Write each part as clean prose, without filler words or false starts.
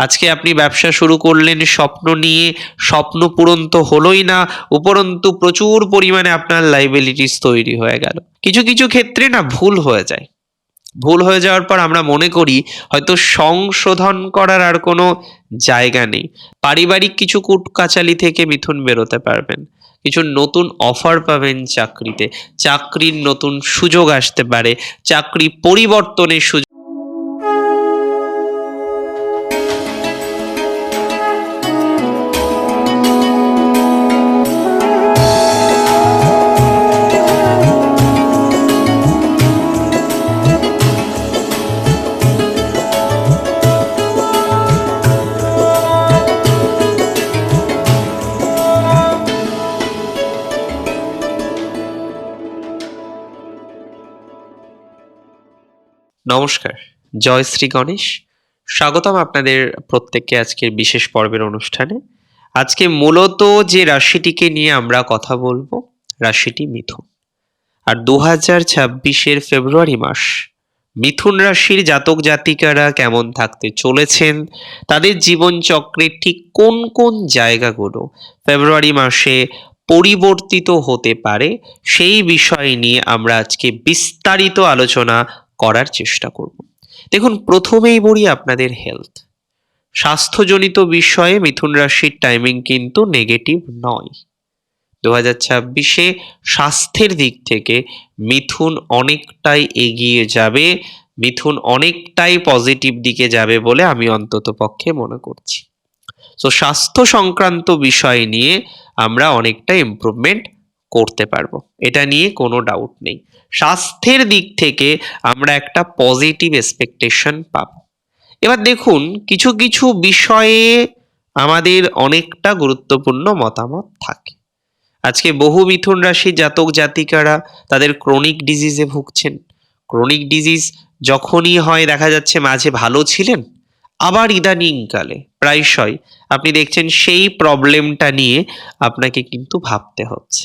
আজকে আপনি ব্যবসা শুরু করলেন স্বপ্ন নিয়ে, স্বপ্ন পূরণ তো হলোই না, উপরন্তু প্রচুর পরিমাণে আপনার লাইবিলিটিস তৈরি হয়ে গেল। কিছু কিছু ক্ষেত্রে না ভুল হয়ে যায়। ভুল হয়ে যাওয়ার পর আমরা মনে করি হয়তো সংশোধন করার আর কোনো জায়গা নেই। পারিবারিক কিছু কুটকাচালি থেকে মিথুন বেরোতে পারবেন। কিছু নতুন অফার পাবেন চাকরিতে, চাকরির নতুন সুযোগ আসতে পারে, চাকরি পরিবর্তনের সুযোগ। নমস্কার, জয় শ্রী গণেশ। স্বাগতম আপনাদের প্রত্যেককে আজকের বিশেষ পর্বের অনুষ্ঠানে। আজকে মূলত যে রাশিটিকে নিয়ে আমরা কথা বলবো, রাশিটি মিথুন। আর 2026-এর ফেব্রুয়ারি মাস মিথুন রাশির জাতক জাতিকারা কেমন থাকতে চলেছেন, তাদের জীবনচক্রের ঠিক কোন কোন জায়গাগুলো ফেব্রুয়ারি মাসে পরিবর্তিত হতে পারে, সেই বিষয় নিয়ে আমরা আজকে বিস্তারিত আলোচনা করার চেষ্টা করব। দেখুন, প্রথমেই বলি আপনাদের হেলথ, স্বাস্থ্যজনিত বিষয়ে মিথুন রাশির টাইমিং কিন্তু নেগেটিভ নয়। 2026-এ স্বাস্থ্যের দিক থেকে মিথুন অনেকটাই এগিয়ে যাবে, মিথুন অনেকটাই পজিটিভ দিকে যাবে বলে আমি অন্তত পক্ষে মনে করছি। তো স্বাস্থ্য সংক্রান্ত বিষয় নিয়ে আমরা অনেকটা ইমপ্রুভমেন্ট করতে পারবো, এটা নিয়ে কোনো ডাউট নেই। স্বাস্থ্যের দিক থেকে আমরা একটা পজিটিভ এক্সপেকটেশন পাবো। এবার দেখুন, কিছু কিছু বিষয়ে আমাদের অনেকটা গুরুত্বপূর্ণ মতামত থাকে। আজকে বহু মিথুন রাশির জাতক জাতিকারা তাদের ক্রনিক ডিজিজে ভুগছেন। ক্রনিক ডিজিজ যখনই হয় দেখা যাচ্ছে মাঝে ভালো ছিলেন, আবার ইদানিংকালে প্রায়শই আপনি দেখছেন সেই প্রবলেমটা নিয়ে আপনাকে কিন্তু ভাবতে হচ্ছে।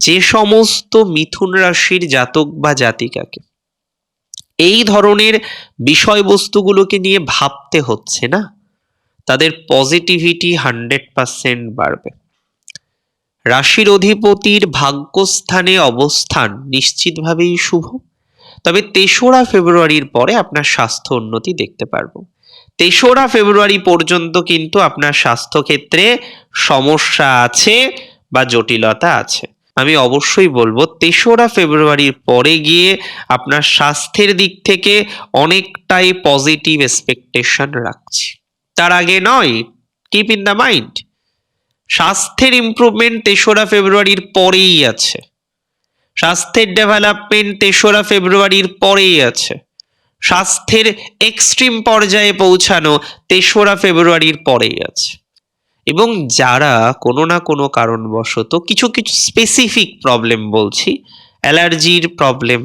যে সমস্ত মিথুন রাশির জাতক বা জাতিকাকে এই ধরনের বিষয়বস্তুগুলোকে নিয়ে ভাবতে হচ্ছে না, তাদের পজিটিভিটি 100% বাড়বে। রাশির অধিপতির ভাগ্যস্থানে অবস্থান নিশ্চিতভাবেই শুভ। তবে 3রা ফেব্রুয়ারির পরে আপনার স্বাস্থ্য উন্নতি দেখতে পারবো। 3রা ফেব্রুয়ারি পর্যন্ত কিন্তু আপনার স্বাস্থ্যক্ষেত্রে সমস্যা আছে বা জটিলতা আছে। আমি অবশ্যই বলবো 3রা ফেব্রুয়ারির পরে গিয়ে আপনার স্বাস্থ্যের দিক থেকে অনেকটাই পজিটিভ এক্সপেকটেশন রাখছি। তার আগে নয়, কিপ ইন দ্য মাইন্ড, স্বাস্থ্যের ইমপ্রুভমেন্ট 3রা ফেব্রুয়ারির পরেই আছে। স্বাস্থ্যের ডেভেলপমেন্ট 3রা ফেব্রুয়ারির পরেই আছে। স্বাস্থ্যের এক্সট্রিম পর্যায়ে পৌঁছানো 3রা ফেব্রুয়ারির পরেই আছে। এবং যারা কোনো না কোনো কারণবশত কিছু কিছু স্পেসিফিক প্রবলেম, বলছি অ্যালার্জির প্রবলেম,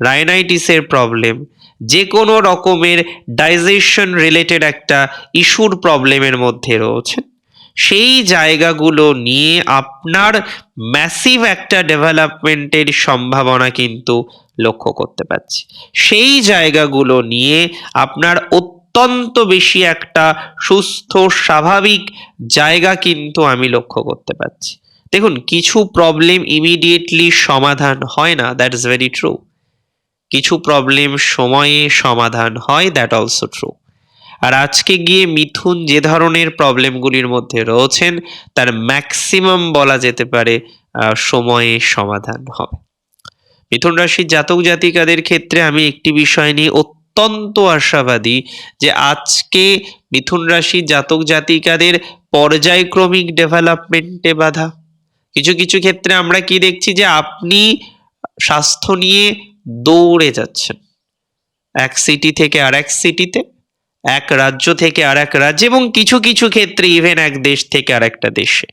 রাইনাইটিসের প্রবলেম, যে কোনো রকমের ডাইজেশন রিলেটেড একটা ইস্যুর প্রবলেমের মধ্যে রয়েছেন, সেই জায়গাগুলো নিয়ে আপনার ম্যাসিভ একটা ডেভেলপমেন্টের সম্ভাবনা কিন্তু লক্ষ্য করতে পারছি। সেই জায়গাগুলো নিয়ে আপনার অত্যন্ত বেশি একটা সুস্থ স্বাভাবিক জায়গা কিন্তু আমি লক্ষ্য করতে পারছি। দেখুন, কিছু প্রবলেম ইমিডিয়েটলি সমাধান হয় না, দ্যাট ইজ ভেরি ট্রু। কিছু প্রবলেম সময়ে সমাধান হয়, দ্যাট অলসো ট্রু। আর আজকে গিয়ে মিথুন যে ধরনের প্রবলেমগুলির মধ্যে রয়েছেন, তার ম্যাক্সিমাম বলা যেতে পারে সময়ে সমাধান হবে। মিথুন রাশির জাতক জাতিকাদের ক্ষেত্রে আমি একটি বিষয় নিয়ে অত্যন্ত আশাবাদী, যে আজকে মিথুন রাশির জাতক জাতিকাদের পর্যায়ক্রমিক ডেভেলপমেন্টে বাধা। কিছু কিছু ক্ষেত্রে আমরা কি দেখছি, যে আপনি স্বাস্থ্য নিয়ে দৌড়ে যাচ্ছেন এক সিটি থেকে আর এক সিটিতে, এক রাজ্য থেকে আর এক রাজ্যে, এবং কিছু কিছু ক্ষেত্রে ইভেন এক দেশ থেকে আর একটা দেশে।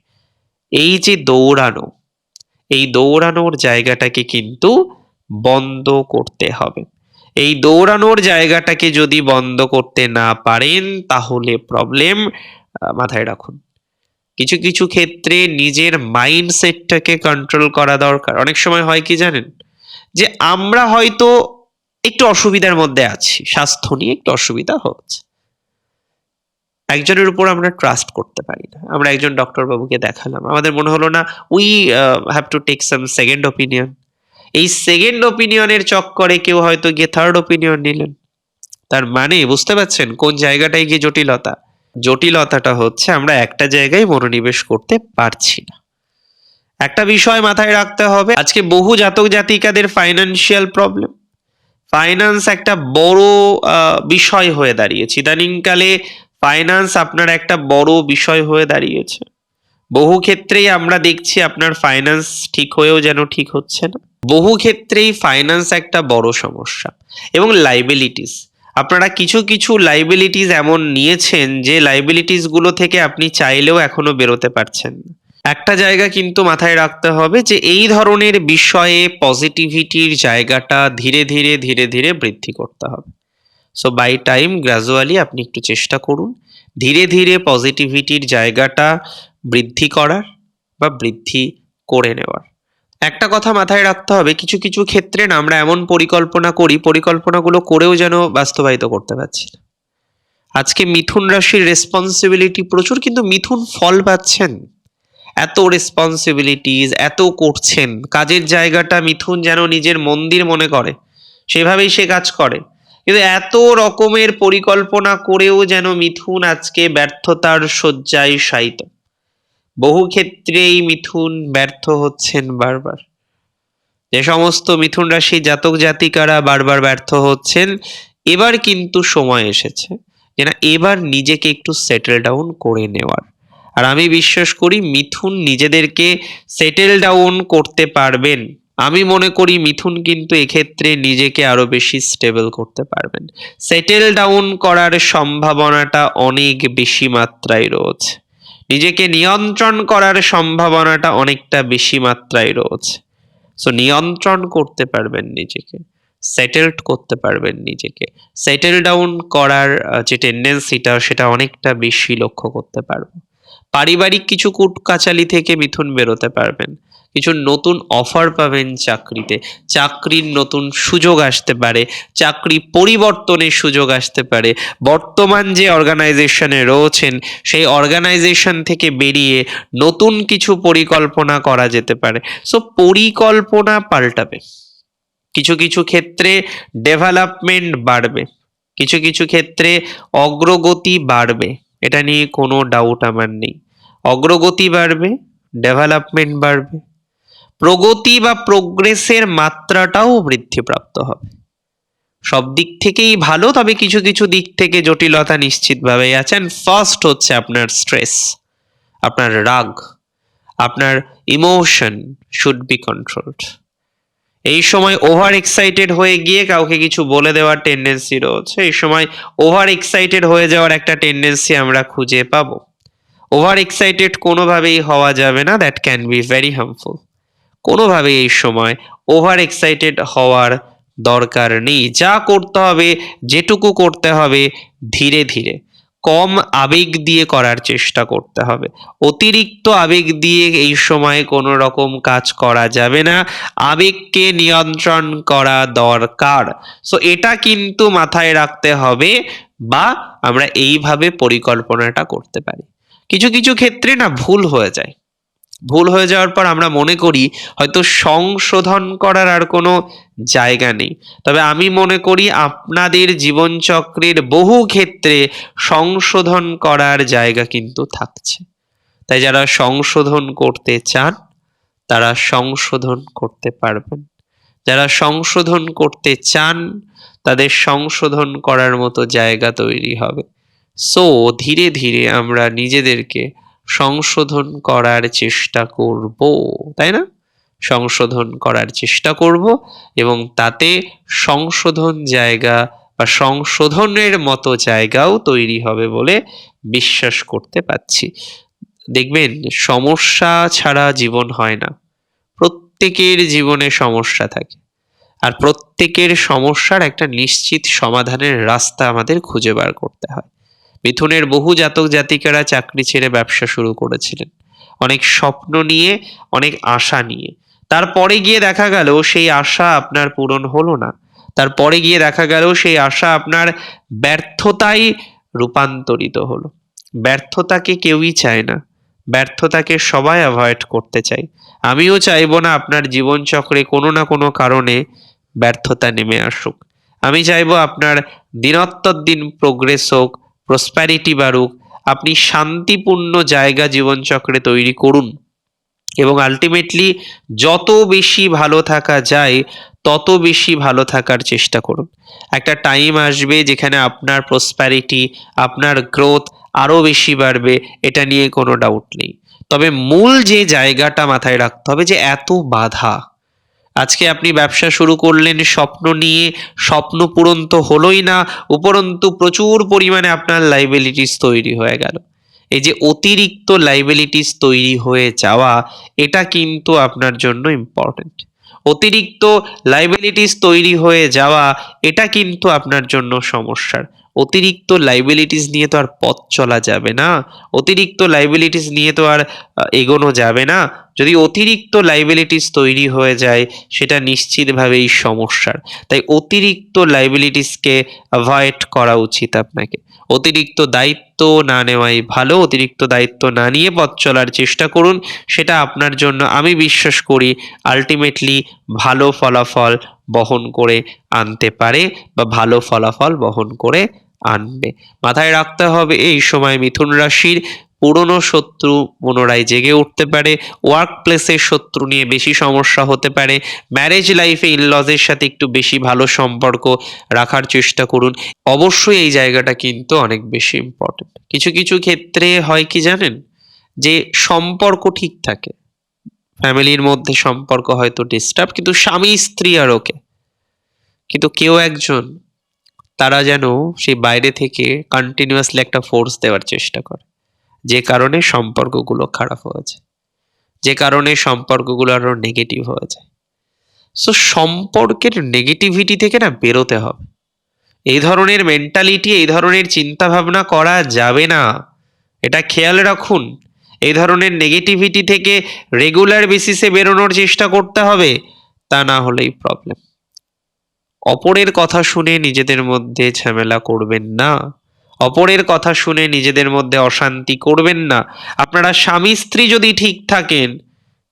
এই যে দৌড়ানো, এই দৌড়ানোর জায়গাটাকে কিন্তু বন্ধ করতে হবে। এই দৌড়ানোর জায়গাটাকে যদি বন্ধ করতে না পারেন, তাহলে প্রবলেম। মাথায় রাখুন, কিছু কিছু ক্ষেত্রে নিজের মাইন্ডসেটটাকে কন্ট্রোল করা দরকার। অনেক সময় হয় কি জানেন, যে আমরা হয়তো একটু অসুবিধার মধ্যে আছি, স্বাস্থ্য নিয়ে একটু অসুবিধা হচ্ছে, একজনের উপর আমরা ট্রাস্ট করতে পারি না। আমরা একজন ডক্টর বাবুকে দেখালাম, আমাদের মনে হলো না we have to take some second opinion. এই সেকেন্ড ওপিনিয়নের চক্করে কেউ হয়তো গিয়ে থার্ড ওপিনিয়ন নিলেন। তার মানে বুঝতে পারছেন কোন জায়গাটায় গিয়ে জটিলতা? জটিলতাটা হচ্ছে আমরা একটা জায়গায় মনোনিবেশ করতে পারছি না। একটা বিষয় মাথায় রাখতে হবে, আজকে বহু জাতক জাতিকাদের ফাইন্যান্সিয়াল প্রবলেম, ফাইন্যান্স একটা বড় বিষয় হয়ে দাঁড়িয়েছে। ইদানিংকালে ফাইন্যান্স আপনার একটা বড় বিষয় হয়ে দাঁড়িয়েছে। বহু ক্ষেত্রেই আমরা দেখছি আপনার ফাইন্যান্স ঠিক হয়েও যেন ঠিক হচ্ছে না। বহু ক্ষেত্রেই ফাইন্যান্স একটা বড় সমস্যা। এবং লাইবিলিটিস, আপনারা কিছু কিছু লাইবিলিটিস এমন নিয়েছেন যে লাইবিলিটিস গুলো থেকে আপনি চাইলেও এখনো বেরোতে পারছেন না। একটা জায়গা কিন্তু মাথায় রাখতে হবে যে এই ধরনের বিষয়ে পজিটিভিটির জায়গাটা ধীরে ধীরে ধীরে ধীরে বৃদ্ধি করতে হবে। সো বাই টাইম গ্র্যাজুয়ালি আপনি একটু চেষ্টা করুন ধীরে ধীরে পজিটিভিটির জায়গাটা বৃদ্ধি করার বা বৃদ্ধি করে নেওয়ার। একটা কথা মাথায় রাখতে হবে, কিছু কিছু ক্ষেত্রে না আমরা এমন পরিকল্পনা করি, পরিকল্পনাগুলো করেও যেন বাস্তবায়িত করতে পারছি না। আজকে মিথুন রাশির রেসপন্সিবিলিটি প্রচুর, কিন্তু মিথুন ফল পাচ্ছেন। এত রেসপন্সিবিলিটিস এত করছেন, কাজের জায়গাটা মিথুন যেন নিজের মন্দির মনে করে, সেভাবেই সে কাজ করে। কিন্তু এত রকমের পরিকল্পনা করেও যেন মিথুন আজকে ব্যর্থতার শয্যায় শায়িত। বহু ক্ষেত্রেই মিথুন ব্যর্থ হচ্ছেন বারবার। যে সমস্ত মিথুন রাশি জাতক জাতিকারা বারবার ব্যর্থ হচ্ছেন, এবার কিন্তু সময় এসেছে যে না, এবার নিজেকে একটু সেটেল ডাউন করে নেওয়ার। আর আমি বিশ্বাস করি মিথুন নিজেদেরকে সেটেল ডাউন করতে পারবেন। আমি মনে করি মিথুন কিন্তু এক্ষেত্রে নিজেকে আরো বেশি স্টেবল করতে পারবেন। সেটেল ডাউন করার সম্ভাবনাটা অনেক বেশি মাত্রায় রয়েছে। নিজেকে নিয়ন্ত্রণ করার সম্ভাবনাটা অনেকটা বেশি মাত্রায় রয়েছে। সো নিয়ন্ত্রণ করতে পারবেন নিজেকে, সেটেলড করতে পারবেন নিজেকে, সেটেল ডাউন করার যে টেন্ডেন্সিটা সেটা অনেকটা বেশি লক্ষ্য করতে পারবো। পারিবারিক কিছু কুটকাচালি থেকে মিথুন বেরোতে পারবেন, কিছু নতুন অফার পাবেন চাকরিতে, চাকরির নতুন সুযোগ আসতে পারে, চাকরি পরিবর্তনের সুযোগ আসতে পারে। বর্তমান যে অর্গানাইজেশনে রয়েছেন সেই অর্গানাইজেশন থেকে বেরিয়ে নতুন কিছু পরিকল্পনা করা যেতে পারে। সো পরিকল্পনা পাল্টাবে, কিছু কিছু ক্ষেত্রে ডেভেলপমেন্ট বাড়বে, কিছু কিছু ক্ষেত্রে অগ্রগতি বাড়বে, এটা নিয়ে কোনো ডাউট আমার নেই। অগ্রগতি বাড়বে, ডেভেলপমেন্ট বাড়বে, প্রগতি বা প্রোগ্রেসের মাত্রাটাও বৃদ্ধিপ্রাপ্ত হবে। সব দিক থেকেই ভালো, তবে কিছু কিছু দিক থেকে জটিলতা নিশ্চিতভাবেই আছেন। ফার্স্ট হচ্ছে আপনার স্ট্রেস, আপনার রাগ, আপনার ইমোশন শুড বি কন্ট্রোলড। এই সময় ওভার এক্সাইটেড হয়ে গিয়ে কাউকে কিছু বলে দেওয়ার টেন্ডেন্সি রয়েছে। এই সময় ওভার এক্সাইটেড হয়ে যাওয়ার একটা টেন্ডেন্সি আমরা খুঁজে পাবো। ওভার এক্সাইটেড কোনোভাবেই হওয়া যাবে না, that can be very harmful. কোনোভাবেই এই সময় ওভার এক্সাইটেড হওয়ার দরকার নেই। যা করতে হবে, যেটুকু করতে হবে, ধীরে ধীরে কম আবেগ দিয়ে করার চেষ্টা করতে হবে। অতিরিক্ত আবেগ দিয়ে এই সময় কোনো রকম কাজ করা যাবে না, আবেগকে নিয়ন্ত্রণ করা দরকার। সো এটা কিন্তু মাথায় রাখতে হবে, বা আমরা এইভাবে পরিকল্পনাটা করতে পারি। কিছু কিছু ক্ষেত্রে না ভুল হয়ে যায়, ভুল হয়ে যাওয়ার পর আমরা মনে করি হয়তো সংশোধন করার আর কোনো জায়গা নেই। তবে আমি মনে করি আপনাদের জীবনচক্রের বহু ক্ষেত্রে সংশোধন করার জায়গা কিন্তু থাকছে। তাই যারা সংশোধন করতে চান তারা সংশোধন করতে পারবেন। যারা সংশোধন করতে চান তাদের সংশোধন করার মতো জায়গা তৈরি হবে। সো ধীরে ধীরে আমরা নিজেদেরকে সংশোধন করার চেষ্টা করব, তাই না? সংশোধন করার চেষ্টা করব এবং তাতে সংশোধন জায়গা বা সংশোধনের মতো জায়গাও তৈরি হবে বলে বিশ্বাস করতে পারছি। দেখবেন সমস্যা ছাড়া জীবন হয় না। প্রত্যেকের জীবনে সমস্যা থাকে, আর প্রত্যেকের সমস্যার একটা নিশ্চিত সমাধানের রাস্তা আমাদের খুঁজে বার করতে হয়। মিথুনের বহু জাতক জাতিকারা চাকরি ছেড়ে ব্যবসা শুরু করেছিলেন অনেক স্বপ্ন নিয়ে, অনেক আশা নিয়ে। তারপরে গিয়ে দেখা গেল সেই আশা আপনার পূরণ হলো না, তারপরে গিয়ে দেখা গেল সেই আশা আপনার ব্যর্থতায় রূপান্তরিত হলো। ব্যর্থতাকে কেউই চায় না, ব্যর্থতাকে সবাই অ্যাভয়েড করতে চায়। আমিও চাইবো না আপনার জীবনচক্রে কোনো না কোনো কারণে ব্যর্থতা নেমে আসুক। আমি চাইবো আপনার দিনোত্তর দিন প্রোগ্রেস হোক, প্রসপ্যারিটি বাড়ুক, আপনি শান্তিপূর্ণ জায়গা জীবনচক্রে তৈরি করুন এবং আলটিমেটলি যত বেশি ভালো থাকা যায় তত বেশি ভালো থাকার চেষ্টা করুন। একটা টাইম আসবে যেখানে আপনার প্রসপ্যারিটি, আপনার গ্রোথ আরো বেশি বাড়বে, এটা নিয়ে কোনো ডাউট নেই। তবে মূল যে জায়গাটা মাথায় রাখতে হবে যে এত বাধা, আজকে আপনি ব্যবসা শুরু করলেন স্বপ্ন নিয়ে, স্বপ্ন পূরণ তো হলোই না, উপরন্তু প্রচুর পরিমাণে আপনার লাইবিলিটিস তৈরি হয়ে গেল। এই যে অতিরিক্ত লাইবিলিটিস তৈরি হয়ে যাওয়া, এটা কিন্তু আপনার জন্য ইম্পর্টেন্ট। অতিরিক্ত লাইবিলিটিস তৈরি হয়ে যাওয়া, এটা কিন্তু আপনার জন্য সমস্যার। অতিরিক্ত লাইবিলিটিস নিয়ে তো আর পথ চলা যাবে না, অতিরিক্ত লাইবিলিটিস নিয়ে তো আর এগোনো যাবে না। যদি অতিরিক্ত লাইবিলিটিস তৈরি হয়ে যায় সেটা নিশ্চিতভাবেই সমস্যার। তাই অতিরিক্ত লাইবিলিটিসকে অ্যাভয়েড করা উচিত আপনাকে। অতিরিক্ত দায়িত্ব না নেওয়াই ভালো, অতিরিক্ত দায়িত্ব না নিয়ে পথ চলার চেষ্টা করুন। সেটা আপনার জন্য আমি বিশ্বাস করি আলটিমেটলি ভালো ফলাফল বহন করে আনতে পারে বা ভালো ফলাফল বহন করে আনবে। মাথায় রাখতে হবে এই সময় মিথুন রাশির পুরনো শত্রু পুনরায় জেগে উঠতে পারে, ওয়ার্ক প্লেসের শত্রু নিয়ে বেশি সমস্যা হতে পারে, ম্যারেজ লাইফে ইনলজের সাথে একটু বেশি ভালো সম্পর্ক রাখার চেষ্টা করুন। অবশ্যই এই জায়গাটা কিন্তু অনেক বেশি ইম্পর্টেন্ট। কিছু কিছু ক্ষেত্রে হয় কি জানেন, যে সম্পর্ক ঠিক থাকে, ফ্যামিলির মধ্যে সম্পর্ক হয়তো ডিস্টার্ব, কিন্তু স্বামী স্ত্রী আর ওকে, কিন্তু কেউ একজন তারা যেন সেই বাইরে থেকে কন্টিনিউয়াসলি একটা ফোর্স দেওয়ার চেষ্টা করে, যে কারণে সম্পর্কগুলো খারাপ হয়ে যায়, যে কারণে সম্পর্কগুলো আরো নেগেটিভ হয়ে যায়। সো সম্পর্কের নেগেটিভিটি থেকে না বেরোতে হবে। এই ধরনের মেন্টালিটি, এই ধরনের চিন্তা ভাবনা করা যাবে না, এটা খেয়াল রাখুন। এই ধরনের নেগেটিভিটি থেকে রেগুলার বেসিসে বেরোনোর চেষ্টা করতে হবে, তা না হলেই প্রবলেম। অপরের কথা শুনে নিজেদের মধ্যে ঝামেলা করবেন না, অপরের কথা শুনে নিজেদের মধ্যে অশান্তি করবেন না। আপনারা স্বামী স্ত্রী যদি ঠিক থাকেন,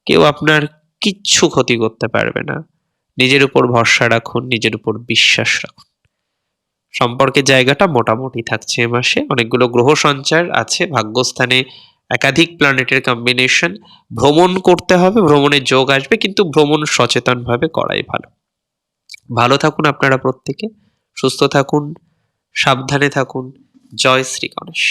কেউ আপনার কিচ্ছু ক্ষতি করতে পারবে না। নিজের উপর ভরসা রাখুন, নিজের উপর বিশ্বাস রাখুন। সম্পর্কের জায়গাটা মোটামুটি থাকছে এ মাসে। অনেকগুলো গ্রহ সঞ্চার আছে, ভাগ্যস্থানে একাধিক প্ল্যানেটের কম্বিনেশন। ভ্রমণ করতে হবে, ভ্রমণের যোগ আসবে, কিন্তু ভ্রমণ সচেতনভাবে করাই ভালো। ভালো থাকুন আপনারা প্রত্যেকে, সুস্থ থাকুন, সাবধানে থাকুন। জয় শ্রী গণেশ।